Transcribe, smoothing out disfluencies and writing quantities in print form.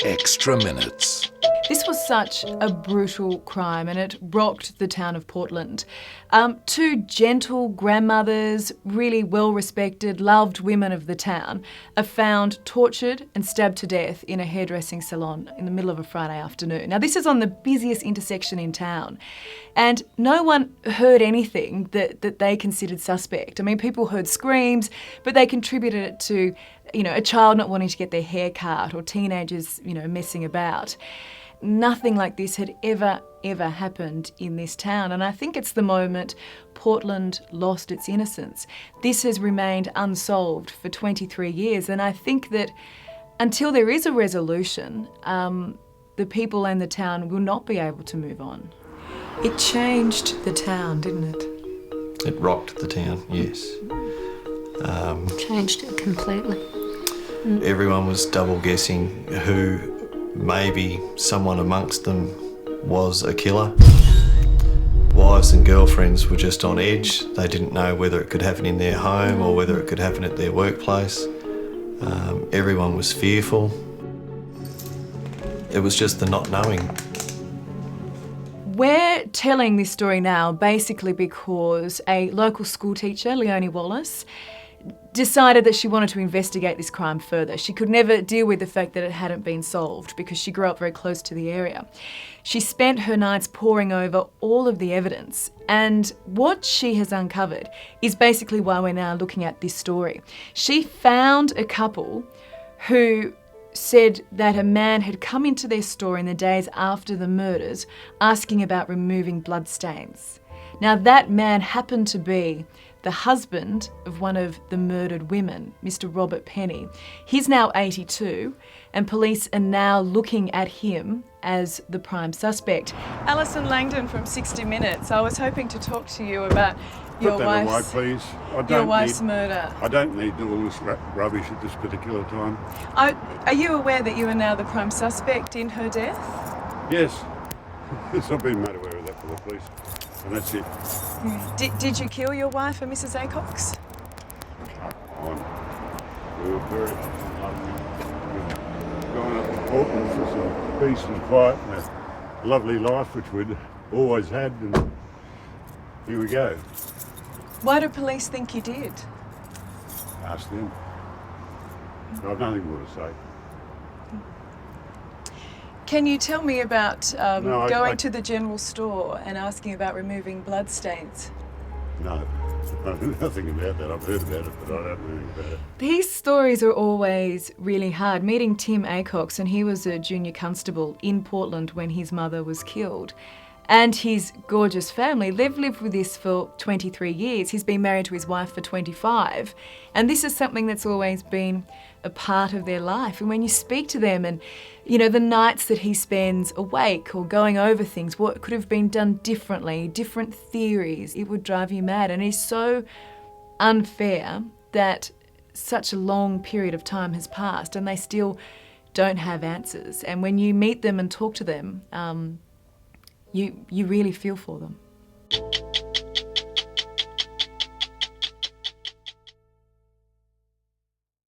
extra minutes. This was such a brutal crime and it rocked the town of Portland. Two gentle grandmothers, really well-respected, loved women of the town, are found tortured and stabbed to death in a hairdressing salon in the middle of a Friday afternoon. Now, this is on the busiest intersection in town, and no one heard anything that they considered suspect. I mean, people heard screams, but they contributed it to, a child not wanting to get their hair cut or teenagers, messing about. Nothing like this had ever happened in this town, and I think it's the moment Portland lost its innocence. This has remained unsolved for 23 years, and I think that until there is a resolution, the people and the town will not be able to move on. It changed the town, didn't it? It rocked the town, yes. Changed it completely. Everyone was double guessing who maybe someone amongst them was a killer. Wives and girlfriends were just on edge. They didn't know whether it could happen in their home or whether it could happen at their workplace. Everyone was fearful. It was just the not knowing. We're telling this story now basically because a local school teacher, Leonie Wallace, decided that she wanted to investigate this crime further. She could never deal with the fact that it hadn't been solved because she grew up very close to the area. She spent her nights poring over all of the evidence, and what she has uncovered is basically why we're now looking at this story. She found a couple who said that a man had come into their store in the days after the murders asking about removing bloodstains. Now, that man happened to be the husband of one of the murdered women, Mr. Robert Penny. He's now 82, and police are now looking at him as the prime suspect. Allison Langdon from 60 Minutes. I was hoping to talk to you about your wife's murder. I don't need all this rubbish at this particular time. Are you aware that you are now the prime suspect in her death? Yes. Yes, I've been made aware of that for the police. And that's it. Did you kill your wife and Mrs. Acox? We were very lucky. Going up to Portland for some peace and quiet and a lovely life, which we'd always had, and here we go. Why do police think you did? Ask them. I've nothing more to say. Can you tell me about I to the general store and asking about removing bloodstains? No, I know nothing about that. I've heard about it, but I don't know anything about it. These stories are always really hard. Meeting Tim Acox, and he was a junior constable in Portland when his mother was killed. And his gorgeous family, they've lived with this for 23 years. He's been married to his wife for 25. And this is something that's always been a part of their life. And when you speak to them and, the nights that he spends awake or going over things, what could have been done differently, different theories, it would drive you mad. And it's so unfair that such a long period of time has passed and they still don't have answers. And when you meet them and talk to them, you really feel for them.